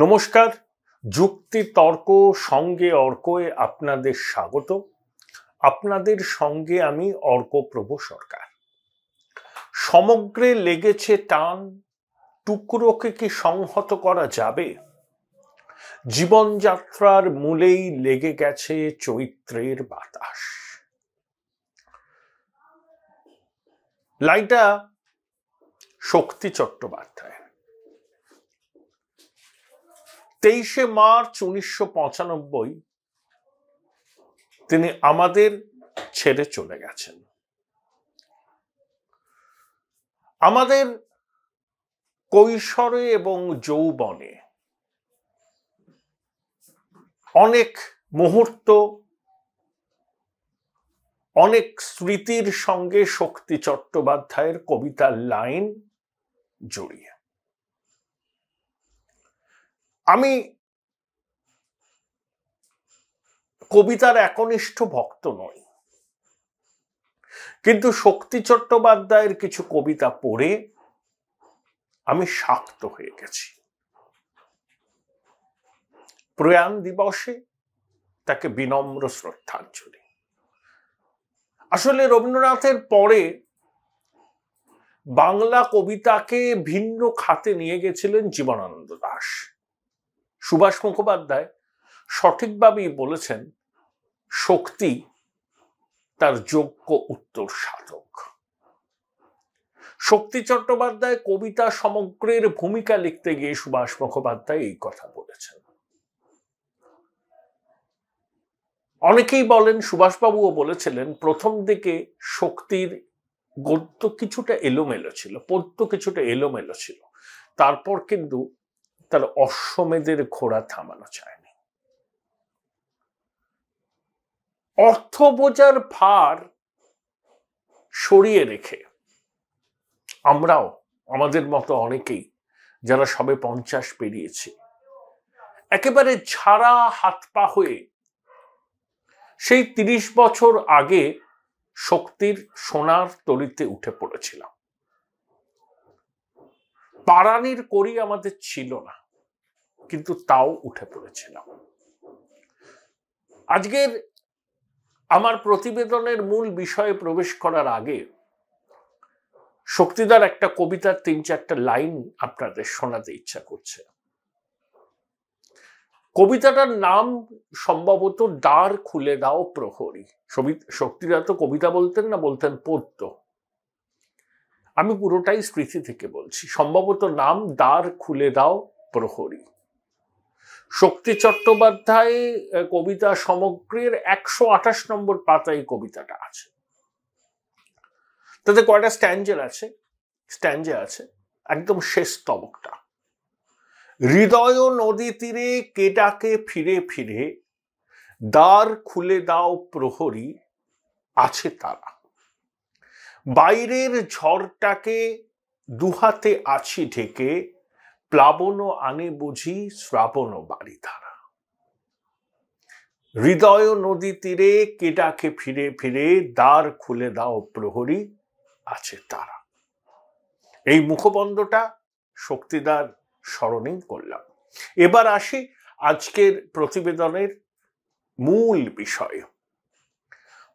নমস্কার। যুক্তি তর্ক সঙ্গে অর্কয়ে আপনাদের স্বাগত। আপনাদের সঙ্গে আমি অর্কপ্রভ সরকার। সমগ্রে লেগেছে টান, টুকরোকে কি সংহত করা যাবে? জীবনযাত্রার মূলেই লেগে গেছে চৈত্রের বাতাস। লাইনটা শক্তি চট্টোপাধ্যায়। 23শে মার্চ 1995 তিনি আমাদের ছেড়ে চলে গেছেন। আমাদের কৈশোরে এবং যৌবনে অনেক মুহূর্ত, অনেক স্মৃতির সঙ্গে শক্তি চট্টোপাধ্যায়ের কবিতার লাইন জড়িয়ে। আমি কবিতার একনিষ্ঠ ভক্ত নই, কিন্তু শক্তি চট্টোপাধ্যায়ের কিছু কবিতা পড়ে আমি শাক্ত হয়ে গেছি। প্রয়াণ দিবসে তাকে বিনম্র শ্রদ্ধাঞ্জলি। আসলে রবীন্দ্রনাথের পরে বাংলা কবিতাকে ভিন্ন খাতে নিয়ে গেছিলেন জীবনানন্দ দাশ। সুভাষ মুখোপাধ্যায় সঠিকভাবেই বলেছেন, শক্তি তার যোগ্য উত্তর সাধক। শক্তি চট্টোপাধ্যায় কবিতা সমগ্রের ভূমিকা লিখতে গিয়ে সুভাষ মুখোপাধ্যায় এই কথা বলেছেন। অনেকেই বলেন, সুভাষবাবুও বলেছিলেন, প্রথম দিকে শক্তির গদ্য কিছুটা এলোমেলো ছিল, পদ্য কিছুটা এলোমেলো ছিল, তারপর কিন্তু তার অশ্বমেধের ঘোড়া থামানো চায়নি। অর্থ বোঝার ভার সরিয়ে রেখে আমরাও, আমাদের মতো অনেকেই যারা সবে 50 পেরিয়েছি, একেবারে ঝাড়া হাত পা হয়ে সেই 30 বছর আগে শক্তির সোনার তরিতে উঠে পড়েছিলাম। পারানির কড়ি আমাদের ছিল না, কিন্তু তাও উঠে পড়েছিলাম। আজকের আমার প্রতিবেদনের মূল বিষয়ে প্রবেশ করার আগে শক্তিদার একটা কবিতার 3-4টা লাইন আপনাদের শোনাতে ইচ্ছা করছে। কবিতাটার নাম সম্ভবত দ্বার খুলে দাও প্রহরী। শক্তিদার তো কবিতা বলতেন না, বলতেন পদ্য। আমি পুরোটাই স্মৃতি থেকে বলছি। সম্ভবত নাম দ্বার খুলে দাও প্রহরী। শক্তি চট্টোপাধ্যায় কবিতা সমগ্রের 128 নম্বর পাতায় কবিতাটা আছে। তাতে কয়টা স্ট্যাঞ্জা আছে, একদম শেষ স্তবকটা। হৃদয় নদী তীরে কে ডাকে ফিরে ফিরে, দ্বার খুলে দাও প্রহরী, আছে তারা। বাইরের ঝড়টাকে দুহাতে আছি ঢেকে, প্লাবন আনে বুঝি শ্রাবণ বাড়ি ধারা। হৃদয় নদী তীরে কে ডাকে ফিরে ফিরে, দ্বার খুলে দাও প্রহরী, আছে তারা। এই মুখবন্ধটা শক্তিদার স্মরণেই করলাম। এবার আসি আজকের প্রতিবেদনের মূল বিষয়।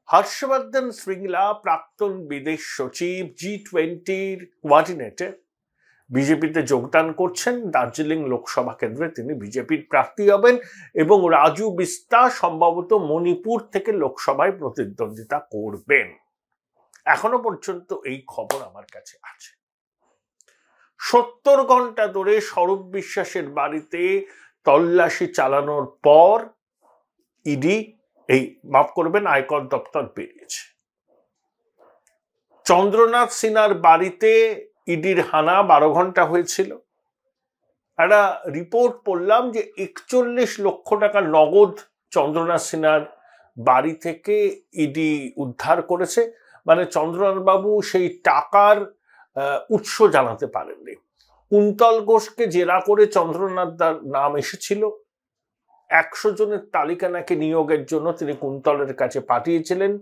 হর্ষবর্ধন শ্রীংলা, প্রাক্তন বিদেশ সচিব, G20 কোঅর্ডিনেটর, বিজেপিতে যোগদান করছেন। দার্জিলিং লোকসভা কেন্দ্রে তিনি বিজেপির প্রার্থী হবেন এবং রাজু বিস্তা সম্ভবত মণিপুর থেকে লোকসভায় প্রতিদ্বন্দ্বিতা করবেন। এখনো পর্যন্ত এই খবর আমার কাছে আছে। 70 ঘন্টা ধরে স্বরূপ বিশ্বাসের বাড়িতে তল্লাশি চালানোর পর ইডি, মাফ করবেন, আয়কর দপ্তর বেরিয়েছে। চন্দ্রনাথ সিনহার বাড়িতে ইডির হানা 12 ঘন্টা হয়েছিল। একটা রিপোর্ট পড়লাম যে 41 লক্ষ টাকা নগদ চন্দ্রনাথ সিনহার বাড়ি থেকে ইডি উদ্ধার করেছে। মানে চন্দ্রনাথ বাবু সেই টাকার উৎস জানাতে পারেননি। কুন্তল ঘোষকে জেরা করে চন্দ্রনাথ দার নাম এসেছিল। 100 জনের তালিকা নাকি নিয়োগের জন্য তিনি কুন্তলের কাছে পাঠিয়েছিলেন।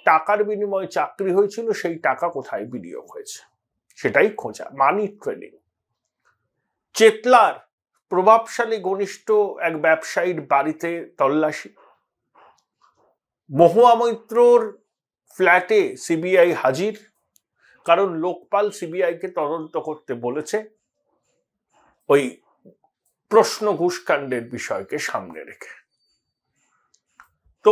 টাকার বিনিময়ে চাকরি হয়েছিল, সেই টাকা কোথায় বিনিয়োগ হয়েছে সেটাই খোঁজা। মানি ট্রেনিং। চেতলার প্রভাবশালী ঘনিষ্ঠ এক ব্যবসায়ীর বাড়িতে তল্লাশি, মহুয়া মৈত্রর ফ্ল্যাটে সিবিআই হাজির, কারণ লোকপাল সিবিআইকে তদন্ত করতে বলেছে ওই প্রশ্ন ঘুষকাণ্ডের বিষয়কে সামনে রেখে। তো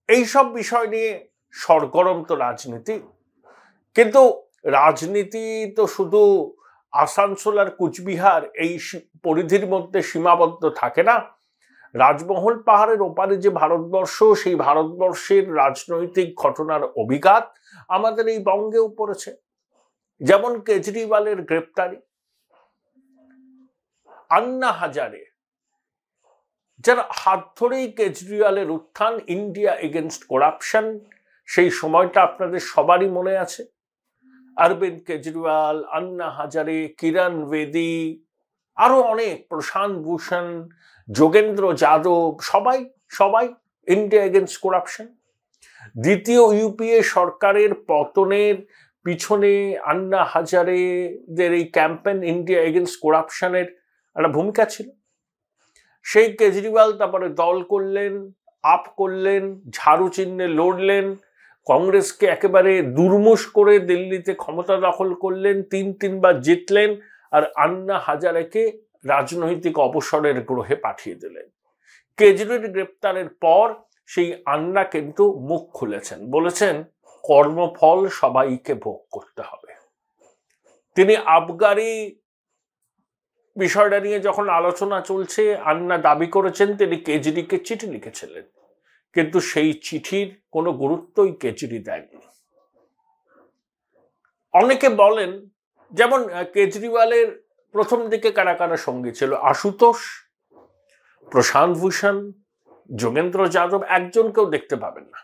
এইসব বিষয় নিয়ে সরগরম তো রাজনীতি, কিন্তু রাজনীতি তো শুধু আসানসোল আর কুচবিহার এই পরিধির মধ্যে সীমাবদ্ধ থাকে না। রাজমহল পাহাড়ের ওপারে যে ভারতবর্ষ, সেই ভারতবর্ষের রাজনৈতিক ঘটনার অভিঘাত আমাদের এই বঙ্গেও পড়েছে। যেমন কেজরিওয়ালের গ্রেপ্তারি, আন্না হাজারে যার হাত ধরেই কেজরিওয়ালের উত্থান, ইন্ডিয়া এগেনস্ট করাপশন, সেই সময়টা আপনাদের সবারই মনে আছে। অরবিন্দ কেজরিওয়াল, আন্না হাজারে, কিরণ বেদি, আরো অনেক, প্রশান্ত ভূষণ, যোগেন্দ্র যাদব, সবাই ইন্ডিয়া এগেনস্ট করাপশন। দ্বিতীয় ইউপিএ সরকারের পতনের পিছনে আন্না হাজারেদের এই ক্যাম্পেইন ইন্ডিয়া এগেনস্ট করাপশনের একটা ভূমিকা ছিল। সেই কেজরিওয়াল তারপরে দল করলেন, আপ করলেন, ঝাড়ু চিহ্নে লড়লেন, কংগ্রেসকে একেবারে দুর্মুষ করে দিল্লিতে ক্ষমতা দখল করলেন, তিনবার জিতলেন, আর আন্না হাজারেকে রাজনৈতিক অবসরের গ্রহে পাঠিয়ে দিলেন। কেজরিওয়াল গ্রেপ্তারের পর সেই আন্না কিন্তু মুখ খুলেছেন, বলেছেন কর্মফল সবাইকে ভোগ করতে হবে। তিনি আবগারি বিষয়টা নিয়ে যখন আলোচনা চলছে, আন্না দাবি করেছেন তিনি কেজরিকে চিঠি লিখেছিলেন, কিন্তু সেই চিঠির কোনো গুরুত্বই কেজরি দেয়নি। অনেকে বলেন, যেমন কেজরিওয়ালের প্রথম দিকে কারা কারা সঙ্গী ছিল, আশুতোষ, প্রশান্ত ভূষণ, যোগেন্দ্র যাদব, একজনকেও দেখতে পাবেন না।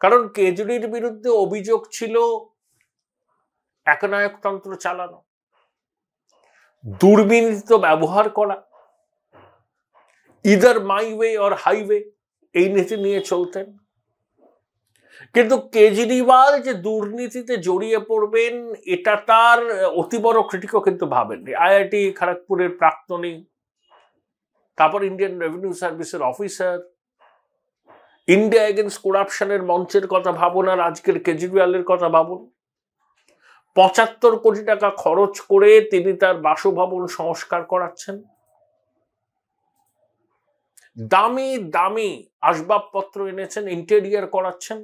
কারণ কেজরির বিরুদ্ধে অভিযোগ ছিল একনায়কতন্ত্র চালানো, দুর্বিনীত ব্যবহার করা, either my way or highway, এই নীতি নিয়ে চলতেন। কিন্তু কেজরিওয়াল যে দুর্নীতিতে জড়িয়ে পড়বেন এটা তার অতি বড় ক্রিটিকও কিন্তু ভাবেননি। আইআইটি খড়গপুরের প্রাক্তনী, তারপর ইন্ডিয়ান রেভিনিউ সার্ভিসের অফিসার, ইন্ডিয়া এগেনস্ট করাপশনের মঞ্চের কথা ভাবুন, আর আজকের কেজরিওয়ালের কথা ভাবুন। ৭৫ কোটি টাকা খরচ করে তিনি তার বাসভবন সংস্কার করাচ্ছেন, দামি দামি আসবাবপত্র এনেছেন, ইন্টেরিয়ার করাচ্ছেন।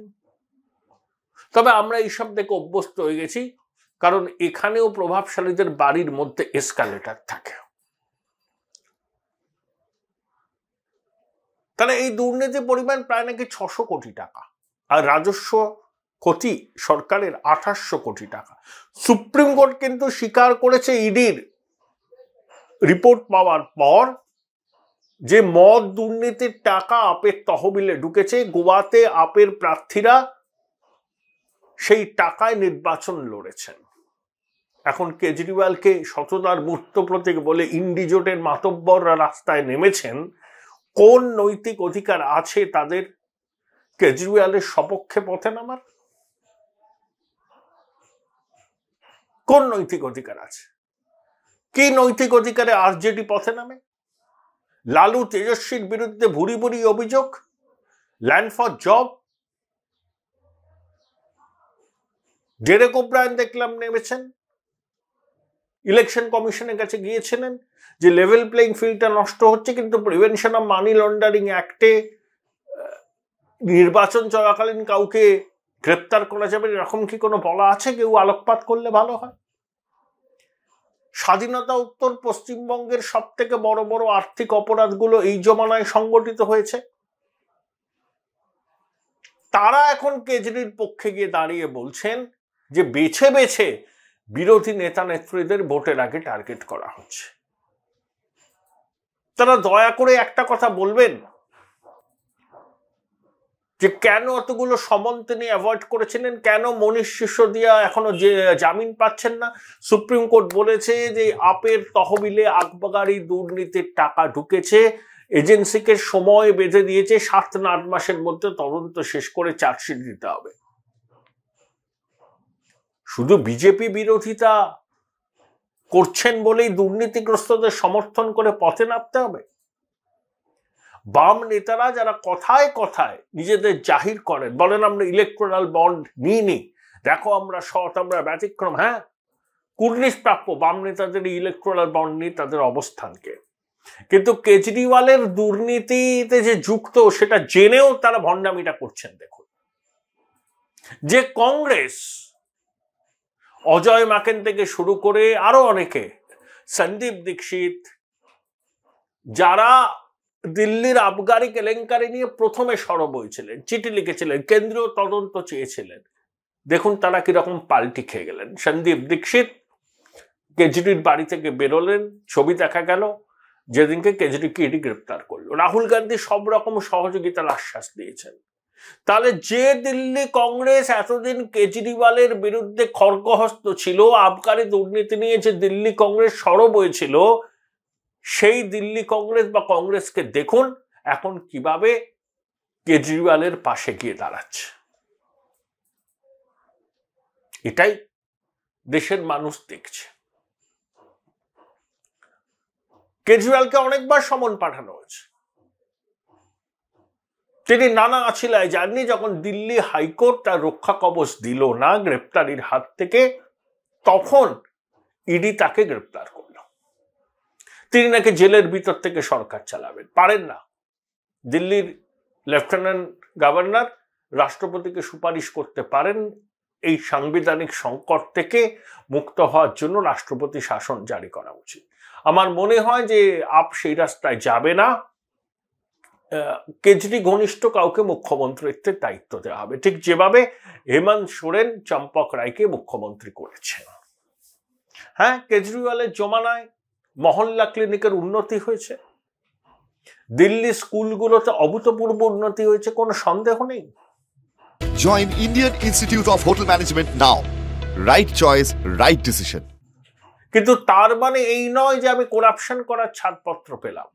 তবে আমরা এইসব দেখে অভ্যস্ত হয়ে গেছি, কারণ এখানেও প্রভাবশালীদের বাড়ির মধ্যে এসকালেটর থাকে। তাহলে এই দুর্নীতির পরিমাণ প্রায় নাকি ৬০০ কোটি টাকা, আর রাজস্ব ক্ষতি সরকারের ২৮০০ কোটি টাকা। সুপ্রিম কোর্ট কিন্তু স্বীকার করেছে ইডির রিপোর্ট পাওয়ার পর যে মদ দুর্নীতির টাকা আপের তহবিলে ঢুকেছে। গোয়াতে আপের প্রার্থীরা সেই টাকায় নির্বাচন লড়েছেন। এখন কেজরিওয়ালকে সততার মূর্ত প্রতীক বলে ইন্ডিজোটের মাতব্বররা রাস্তায় নেমেছেন। কোন নৈতিক অধিকার আছে তাদের কেজরিওয়ালের সপক্ষে পথে নামার? কোন নৈতিক অধিকার আছে? কি নৈতিক অধিকারে আরজেডি পথে নামে? লালু তেজস্বীর বিরুদ্ধে ভুরি ভুরি অভিযোগ, land for job. Derek O'Brien দেখলাম নেমেছেন, ইলেকশন কমিশনের কাছে গিয়েছিলেন যে লেভেল প্লেইং ফিল্ডটা নষ্ট হচ্ছে, কিন্তু প্রিভেনশন অফ মানি লন্ডারিং অ্যাক্টে নির্বাচন চলাকালীন কাউকে গ্রেপ্তার করা যাবে এরকম কি কোনো বলা আছে? কেউ আলোকপাত করলে ভালো হয়। স্বাধীনতা উত্তর পশ্চিমবঙ্গের সব থেকে বড় বড় আর্থিক অপরাধগুলো এই জমানায় সংগঠিত হয়েছে। তারা এখন কেজরির পক্ষে গিয়ে দাঁড়িয়ে বলছেন যে বেছে বেছে বিরোধী নেতা নেত্রীদের ভোটের আগে টার্গেট করা হচ্ছে। তারা দয়া করে একটা কথা বলবেন যে কেন অতগুলো সমন তিনি অ্যাভয়েড করেছিলেন, কেন মনীষ সিসোদিয়া এখনো যে জামিন পাচ্ছেন না? সুপ্রিম কোর্ট বলেছে যে আপের তহবিলে আবগারি দুর্নীতির টাকা ঢুকেছে, এজেন্সিকে সময় বেঁধে দিয়েছে ৭ না ৮ মাসের মধ্যে তদন্ত শেষ করে চার্জশিট দিতে হবে। শুধু বিজেপি বিরোধিতা করছেন বলেই দুর্নীতিগ্রস্তদের সমর্থন করে পথে নামতে হবে? বাম নেতারা যারা কথায় কথায় নিজেদের জাহির করেন, বলেন আমরা ইলেকট্রাল বন্ড নিইনি, দেখো আমরা সৎ, আমরা ব্যতিক্রম, হ্যাঁ, কুর্নিশ প্রাপ্য বাম নেতাদের ইলেকট্রাল বন্ড নিয়ে তাদের অবস্থানকে। কিন্তু কেজরিওয়ালের দুর্নীতিতে যে যুক্ত সেটা জেনেও তারা ভণ্ডামিটা করছেন। দেখুন, যে কংগ্রেস অজয় মাকেন থেকে শুরু করে আরো অনেকে, সন্দীপ দীক্ষিত, যারা দিল্লির আবগারি কেলেঙ্কারি নিয়ে প্রথমে সরব হয়েছিলেন, চিঠি লিখেছিলেন, কেন্দ্রীয় তদন্ত চেয়েছিলেন, দেখুন তারা কিরকম পাল্টি খেয়ে গেলেন। সন্দীপ দীক্ষিত কেজরির বাড়ি থেকে বেরোলেন, ছবি দেখা গেল যেদিনকে কেজরিকে ইডি গ্রেপ্তার করলো। রাহুল গান্ধী সব রকম সহযোগিতার আশ্বাস দিয়েছেন। তাহলে যে দিল্লি কংগ্রেস এতদিন কেজরিওয়ালের বিরুদ্ধে খড়গহস্ত ছিল, আবকারি দুর্নীতি নিয়ে যে দিল্লি কংগ্রেস সরব হয়েছিল, সেই দিল্লি কংগ্রেস বা কংগ্রেসকে দেখুন এখন কিভাবে কেজরিওয়ালের পাশে গিয়ে দাঁড়াচ্ছে। এটাই দেশের মানুষ দেখছে। কেজরিওয়ালকে অনেকবার সমন পাঠানো হয়েছে, তিনি নানা আছিলায় যাননি। যখন দিল্লি হাইকোর্ট তার রক্ষা কবচ দিল না গ্রেপ্তারির হাত থেকে, তখন ইডি তাকে গ্রেপ্তার করল। তিনি নাকি জেলের ভিতর থেকে সরকার চালাবেন, পারেন না। দিল্লির লেফটেন্যান্ট গভর্নর রাষ্ট্রপতিকে সুপারিশ করতে পারেন এই সাংবিধানিক সংকট থেকে মুক্ত হওয়ার জন্য রাষ্ট্রপতি শাসন জারি করা উচিত। আমার মনে হয় যে আপ সেই রাস্তায় যাবে না, কেজরি ঘনিষ্ঠ কাউকে মুখ্যমন্ত্রীত্বের দায়িত্ব দেওয়া হবে, ঠিক যেভাবে হেমন্ত সোরেন চম্পক রায়কে মুখ্যমন্ত্রী করেছেন। হ্যাঁ, কেজরিওয়ালের জমানায় মহল্লা ক্লিনিকের উন্নতি হয়েছে, দিল্লি স্কুলগুলোতে অভূতপূর্ব উন্নতি হয়েছে, কোনো সন্দেহ নেই। Join Indian Institute of Hotel Management now. Right choice, right decision. কিন্তু তার মানে এই নয় যে আমি করাপশন করার ছাড়পত্র পেলাম।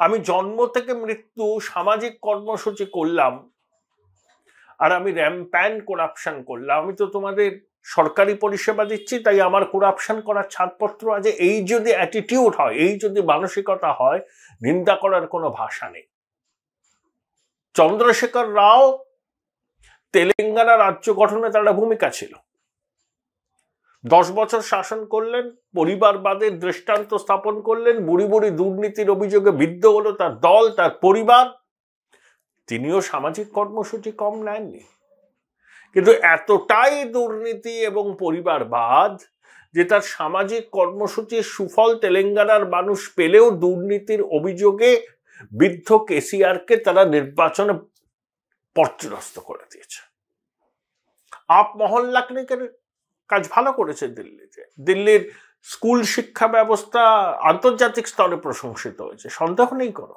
আমি জন্ম থেকে মৃত্যু সামাজিক কর্মসূচি করলাম আর আমি র্যাম্প্যান্ট করাপশন করলাম, আমি তো তোমাদের সরকারি পরিষেবা দিচ্ছি তাই আমার করাপশন করার ছাড়পত্র আছে, এই যদি অ্যাটিটিউড হয়, এই যদি মানসিকতা হয়, নিন্দা করার কোনো ভাষা নেই। চন্দ্রশেখর রাও তেলেঙ্গানা রাজ্য গঠনে তার ভূমিকা ছিল, 10 বছর শাসন করলেন, পরিবারবাদের দৃষ্টান্ত স্থাপন করলেন, বুড়ি বুড়ি দুর্নীতির অভিযোগে বিদ্ধ হলো তার দল, তার পরিবার। তিনিও সামাজিক কর্মসূচি কম নেননি, কিন্তু এতটাই দুর্নীতি এবং পরিবারবাদ যে তার সামাজিক কর্মসূচির সুফল তেলেঙ্গানার মানুষ পেলেও দুর্নীতির অভিযোগে বিদ্ধ কেসিআরকে তারা নির্বাচনে পর্যদস্ত করে দিয়েছে। আপ মহল্লা ক্লিনিকের কাজ ভালো করেছে দিল্লিতে, দিল্লির স্কুল শিক্ষা ব্যবস্থা আন্তর্জাতিক স্তরে প্রশংসিত হয়েছে, সন্দেহ নেই কোনো।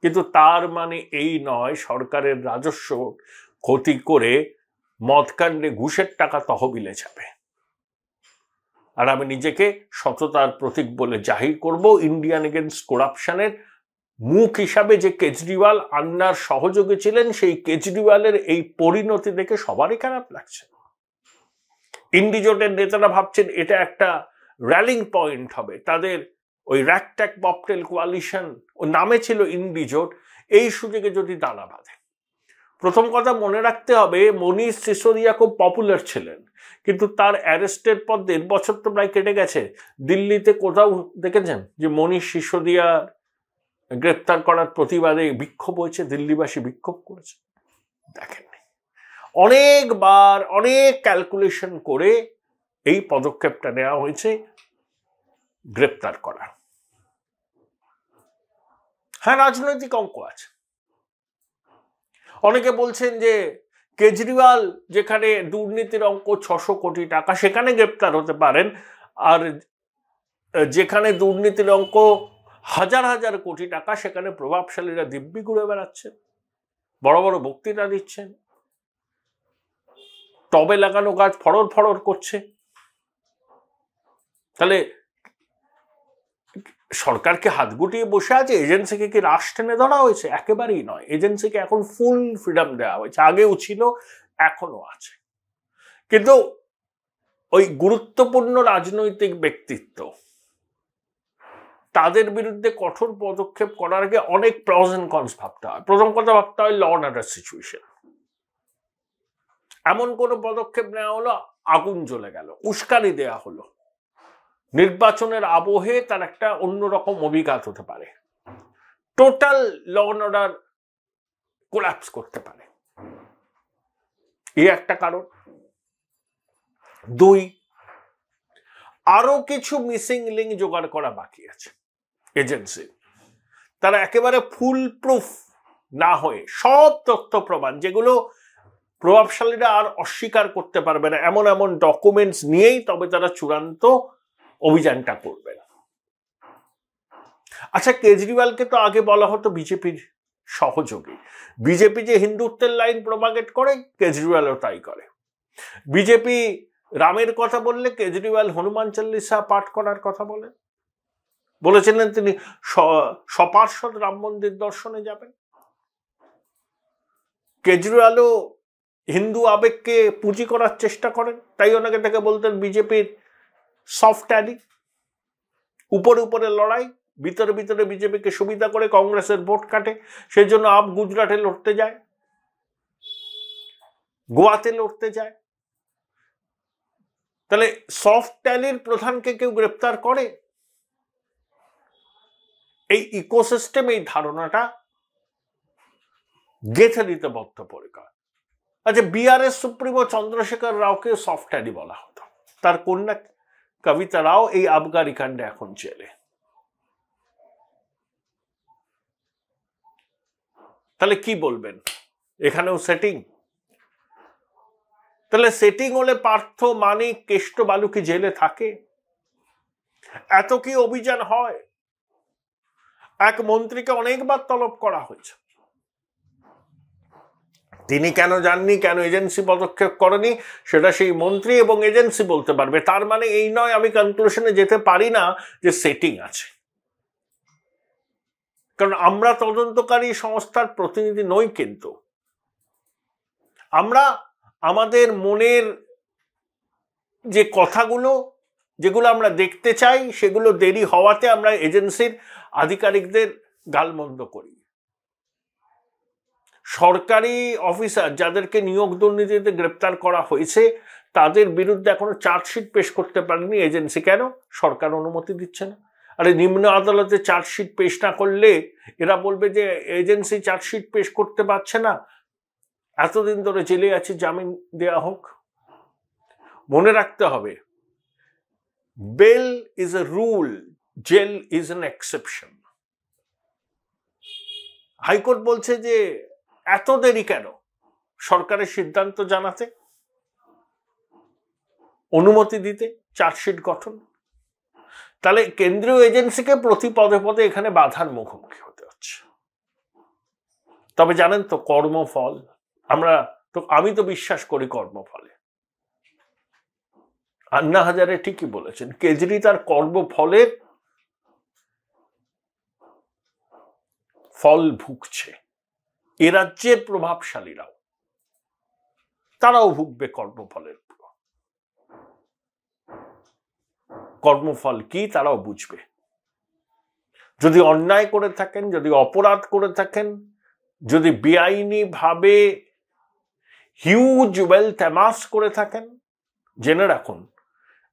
কিন্তু তার মানে এই নয় সরকারের রাজস্ব ক্ষতি করে মদকাণ্ডে ঘুষের টাকা তহবিলে যাবে। আর আমি নিজেকে সততার প্রতীক বলে জাহির করব। ইন্ডিয়ান এগেইনস্ট করাপশনের মুখ হিসাবে যে কেজরিওয়াল আন্নার সহযোগী ছিলেন, সেই কেজরিওয়ালের এই পরিণতি দেখে সবারই খারাপ লাগছে। ইন্ডিজোটের নেতারা ভাবছেন এটা একটা র্যালিং পয়েন্ট হবে, তাদের ওই র্যাকট্যাক বপটেল কোয়ালিশন, ও নামে ছিল ইন্ডিজোট, এই সুযোগে যদি দানা বাঁধে। প্রথম কথা মনে রাখতে হবে, মনীষ সিসোদিয়া খুব পপুলার ছিলেন, কিন্তু তার অ্যারেস্টের পর 1.5 বছর তো প্রায় কেটে গেছে। দিল্লিতে কোথাও দেখেছেন যে মনীষ সিসোদিয়া গ্রেপ্তার করার প্রতিবাদে বিক্ষোভ হয়েছে, দিল্লিবাসী বিক্ষোভ করেছে? দেখেননি। অনেকবার অনেক ক্যালকুলেশন করে এই পদক্ষেপটা নেওয়া হয়েছে গ্রেপ্তার করার। হ্যাঁ, রাজনৈতিক অঙ্ক আছে। অনেকে বলছেন যে কেজরিওয়াল যেখানে দুর্নীতির অঙ্ক 600 কোটি টাকা, সেখানে গ্রেপ্তার হতে পারেন, আর যেখানে দুর্নীতির অঙ্ক হাজার হাজার কোটি টাকা, সেখানে প্রভাবশালীরা দিব্যি ঘুরে বেড়াচ্ছেন, বড় বড় বক্তৃতা দিচ্ছেন, টবে লাগানো গাছ ফড়র ফড়র করছে। তাহলে সরকারকে হাত গুটিয়ে বসে আছে? এজেন্সিকে কি রাশ টেনে ধরা হয়েছে? একেবারেই নয়। এজেন্সিকে এখন ফুল ফ্রিডম দেওয়া হয়েছে, আগেও ছিল, এখনো আছে। কিন্তু ওই গুরুত্বপূর্ণ রাজনৈতিক ব্যক্তিত্ব তাদের বিরুদ্ধে কঠোর পদক্ষেপ করার আগে অনেক প্রস এন্ড কনস ভাবতে হয়। প্রথম কথা ভাবতে হয় ল অ্যান্ড অর্ডার সিচুয়েশন। এমন কোন পদক্ষেপ নেওয়া হলো, আগুন জ্বলে গেল, উস্কানি দেয়া হলো, নির্বাচনের আবহে তার একটা অন্যরকম অভিঘাত হতে পারে, total law and order collapse করতে পারে, এই একটা কারণ। দুই, আরো কিছু মিসিং লিঙ্ক জোগাড় করা বাকি আছে এজেন্সি। তারা একেবারে ফুল প্রুফ না হয়ে সব তথ্য প্রমাণ, যেগুলো প্রভাবশালীরা আর অস্বীকার করতে পারবে না, এমন এমন ডকুমেন্টস নিয়েই তবে তারা চূড়ান্ত অভিযানটা করবে। আচ্ছা, কেজরিওয়ালকে তো আগে বলা হতো বিজেপির সহযোগী। বিজেপি যে হিন্দুত্বের লাইন প্রপাগেট করে, কেজরিওয়ালও তাই করে। বিজেপি রামের কথা বললে কেজরিওয়াল হনুমান চল্লিশা পাঠ করার কথা বলেছিলেন তিনি সপার্ষদ রাম মন্দির দর্শনে যাবেন। কেজরিওয়ালও হিন্দু আবেগকে পুঁজি করার চেষ্টা করেন, তাই ওনাকে থেকে বলতেন বিজেপির সফট অ্যাডি, উপরে উপরে লড়াই, ভিতরে ভিতরে বিজেপিকে সুবিধা করে কংগ্রেসের ভোট কাটে, সেই জন্য আপ গুজরাটে লড়তে যায়, গোয়াতে লড়তে যায়। তাহলে সফট ট্যালির প্রধানকে কেউ গ্রেপ্তার করে? এই ইকোসিস্টেম, এই ধারণাটা গেঁথে দিতে বদ্ধপরিকর। আচ্ছা, বিআরএস সুপ্রিমো চন্দ্রশেখর রাওকে সফট ট্যালি বলা হতো, তার কন্যা কবিতা রাও এই আবগারি কাণ্ডে এখন জেলে। তাহলে কি বলবেন, এখানেও সেটিং? তাহলে সেটিং হলে পার্থ, মানিক, কেষ্ট, বালু কি জেলে থাকে? এত কি অভিযান হয়? এক মন্ত্রীকে অনেকবার তলব করা হয়েছে, তিনি কেন যাননি, কেন এজেন্সি পদক্ষেপ করেনি, সেটা সেই মন্ত্রী এবং এজেন্সি বলতে পারবে। তার মানে এই নয় আমি কনক্লুশনে যেতে পারি না যে সেটিং আছে, কারণ আমরা তদন্তকারী সংস্থার প্রতিনিধি নই। কিন্তু আমরা আমাদের মনের যে কথাগুলো, যেগুলো আমরা দেখতে চাই, সেগুলো দেরি হওয়াতে আমরা এজেন্সির আধিকারিকদের গালমন্দ করি। সরকারি অফিসার যাদেরকে নিয়োগ দুর্নীতিতে গ্রেপ্তার করা হয়েছে, তাদের বিরুদ্ধে এখনো চার্জশিট পেশ করতে পারেনি এজেন্সি। কেন? সরকার অনুমতি দিচ্ছে না। আরে নিম্ন আদালতে চার্জশিট পেশ না করলে এরা বলবে যে এজেন্সি চার্জশিট পেশ করতে পারছে না, এতদিন ধরে জেলে আছে, জামিন দেয়া হোক। মনে রাখতে হবে, bail is a rule, jail is an exception. High court বলছে যে এত দেরি কেন সরকারের সিদ্ধান্ত জানাতে, অনুমতি দিতে, চার্জশিট গঠন? তাহলে কেন্দ্রীয় এজেন্সিকে প্রতি পদে পদে এখানে বাধার মুখোমুখি হতে হচ্ছে। তবে জানেন তো, কর্মফল, আমি তো বিশ্বাস করি কর্মফলে। আন্না হাজারে ঠিকই বলেছেন, কেজরি তার কর্মফলের ফল ভুগছে। এ রাজ্যের প্রভাবশালীরাও, তারাও ভুগবে কর্মফলের। কর্মফল কি তারাও বুঝবে। যদি অন্যায় করে থাকেন, যদি অপরাধ করে থাকেন, যদি বেআইনি ভাবে হিউজ ওয়েলথ অ্যামাস করে থাকেন, জেনে রাখুন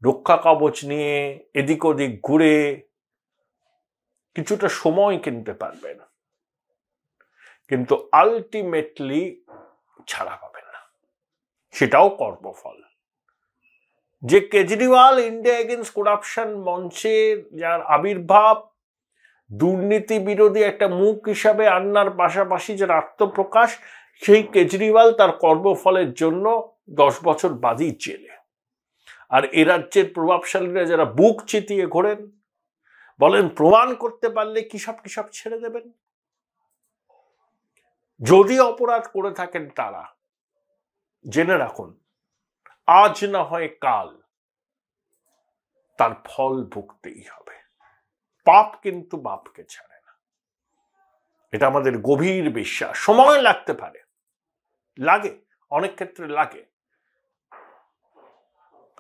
রক্ষা কবচ নিয়ে এদিক ওদিক ঘুরে কিছুটা সময় কিনতে পারবেন, কিন্তু আলটিমেটলি ছাড়া পাবেন না। সেটাও কর্মফল। যে কেজরিওয়াল ইন্ডিয়া এগেইনস্ট করাপশন মঞ্চের যার আবির্ভাব, দুর্নীতি বিরোধী একটা মুখ হিসাবে আন্নার পাশাপাশি যার আত্মপ্রকাশ, সেই কেজরিওয়াল তার কর্মফলের জন্য 10 বছর বাদই জেলে। আর এ রাজ্যের প্রভাবশালীরা যারা বুক চিতিয়ে ঘোরেন, বলেন প্রমাণ করতে পারলে কিসব কিসব ছেড়ে দেবেন। যদি অপরাধ করে থাকেন তারা, জেনে রাখুন আজ না হয় কাল তার ফল ভুগতেই হবে। পাপ কিন্তু বাপকে ছাড়ে না, এটা আমাদের গভীর বিশ্বাস। সময় লাগতে পারে, লাগে, অনেক ক্ষেত্রে লাগে,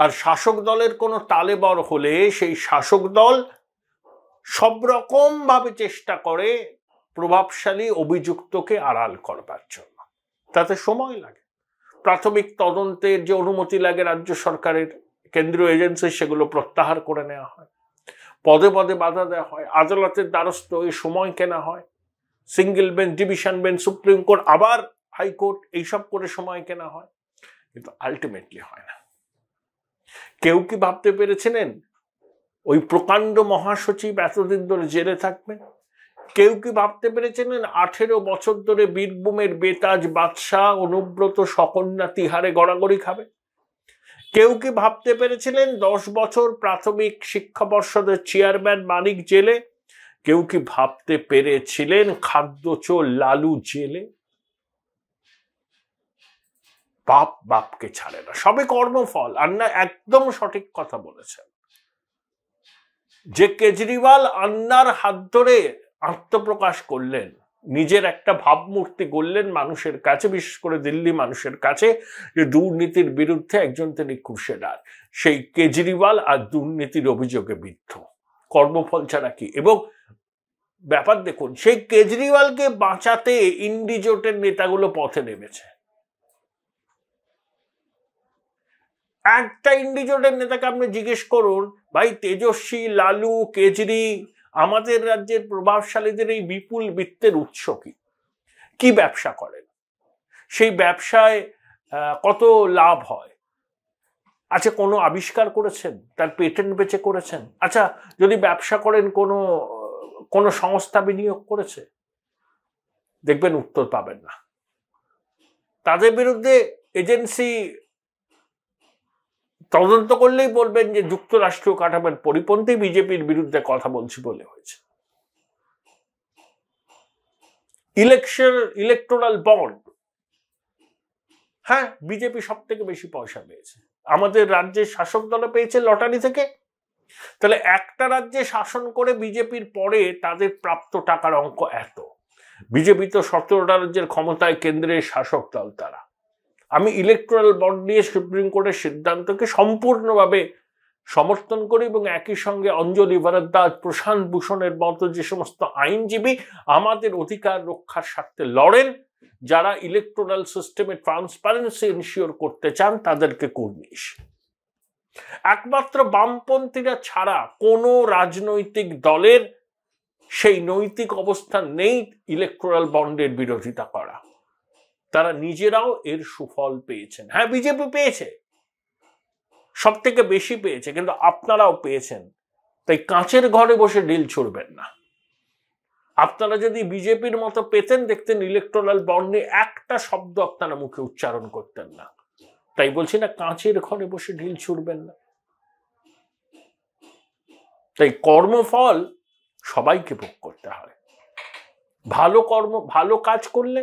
আর শাসক দলের কোনো তালেবর হলে সেই শাসক দল সব রকম ভাবে চেষ্টা করে প্রভাবশালী অভিযুক্তকে আড়াল করবার জন্য। তাতে সময় লাগে, প্রাথমিক তদন্তের যে অনুমতি লাগে রাজ্য সরকারের কেন্দ্রীয় এজেন্সি, সেগুলো প্রত্যাহার করে নেওয়া হয়, পদে পদে বাধা দেওয়া হয়, আদালতের দ্বারস্থ হয়ে সময় কেনা হয়, single bench, division bench, supreme court, আবার হাইকোর্ট, এইসব করে সময় কেনা হয়, কিন্তু আলটিমেটলি হয় না। কেউ কি ভাবতে পেরেছিলেন ওই প্রকাণ্ড মহাসচিব এতদিন ধরে জেলে থাকবেন? কেউ কি ভাবতে পেরেছিলেন 18 বছর ধরে বীরভূমের বেতাজ বাদশাহ অনুব্রত সকন্যা তিহারে গড়াগড়ি খাবে? কেউ কি ভাবতে পেরেছিলেন 10 বছর প্রাথমিক শিক্ষা পর্ষদের চেয়ারম্যান মানিক জেলে? কেউ কি ভাবতে পেরেছিলেন খাদ্যচোর লালু জেলে? বাপ বাপকে ছাড়ে না, সবে কর্মফল। আন্না একদম সঠিক কথা বলেছেন যে কেজরিওয়াল আন্নার হাত ধরে আত্মপ্রকাশ করলেন, নিজের একটা ভাবমূর্তি গড়লেন মানুষের কাছে, বিশেষ করে দিল্লি মানুষের কাছে, যে দুর্নীতির বিরুদ্ধে একজন তিনি ক্রুসেডার। সেই কেজরিওয়াল আর দুর্নীতির অভিযোগে বিদ্ধ, কর্মফল ছাড়া কি? এবং ব্যাপার দেখুন, সেই কেজরিওয়ালকে বাঁচাতে ইন্ডিজোটের নেতাগুলো পথে নেমেছে। একটা ইন্ডিজোটের নেতাকে আপনি জিজ্ঞেস করুন, ভাই তেজস্বী, লালু, কেজরি, আমাদের রাজ্যের প্রভাবশালীদের এই বিপুল বিত্তের উৎস কি? কি ব্যবসা করেন? সেই ব্যবসায় কত লাভ হয়? আচ্ছা, কোনো আবিষ্কার করেছেন? তার পেটেন্ট বেচে করেছেন? আচ্ছা, যদি ব্যবসা করেন, কোনো সংস্থা বিনিয়োগ করেছে? দেখবেন উত্তর পাবেন না। তাদের বিরুদ্ধে এজেন্সি তদন্ত করলেই বলবেন যে যুক্তরাষ্ট্রীয় কাঠামোর পরিপন্থী বিজেপির বিরুদ্ধে কথা বলছি বলে হয়েছে। ইলেকটোরাল বন্ড, হ্যাঁ, বিজেপি সব থেকে বেশি পয়সা পেয়েছে, আমাদের রাজ্যের শাসক দলে পেয়েছে লটারি থেকে। তাহলে একটা রাজ্যে শাসন করে বিজেপির পরে তাদের প্রাপ্ত টাকার অঙ্ক এত। বিজেপি তো 17টা রাজ্যের ক্ষমতায়, কেন্দ্রের শাসক দল তারা। আমি ইলেকটোরাল বন্ড নিয়ে সুপ্রিম কোর্টের সিদ্ধান্তকে সম্পূর্ণভাবে সমর্থন করি, এবং একই সঙ্গে অঞ্জলি ভরদ্বাজ, প্রশান্ত ভূষণের মতো যে সমস্ত আইনজীবী আমাদের অধিকার রক্ষার স্বার্থে লড়েন, যারা ইলেকটোরাল সিস্টেমে ট্রান্সপারেন্সি এনশিওর করতে চান, তাদেরকে কর্নিশ। একমাত্র বামপন্থীরা ছাড়া কোনো রাজনৈতিক দলের সেই নৈতিক অবস্থান নেই ইলেকটোরাল বন্ডের বিরোধিতা করা। তারা নিজেরাও এর সুফল পেয়েছেন। হ্যাঁ, বিজেপি পেয়েছে, সব থেকে বেশি পেয়েছে, কিন্তু আপনারাও পেয়েছেন। তাই কাঁচের ঘরে বসে ঢিল ছুড়বেন না। আপনারা যদি বিজেপির মতো পেতেন, দেখতেন ইলেকটোরাল বন্ডে একটা শব্দ আপনারা মুখে উচ্চারণ করতেন না। তাই বলছি না, কাঁচের ঘরে বসে ঢিল ছুড়বেন না। তাই কর্মফল সবাইকে ভোগ করতে হয়। ভালো কাজ করলে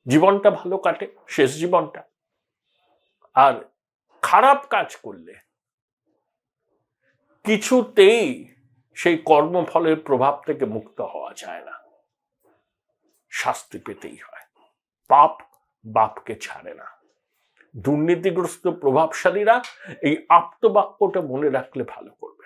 জীবনটা ভালো কাটে, শেষ জীবনটা। আর খারাপ কাজ করলে কিছুতেই সেই কর্মফলের প্রভাব থেকে মুক্ত হওয়া যায় না, শাস্তি পেতেই হয়। পাপ বাপকে ছাড়ে না। দুর্নীতিগ্রস্ত প্রভাবশালীরা এই আপ্তবাক্যটা মনে রাখলে ভালো করবে।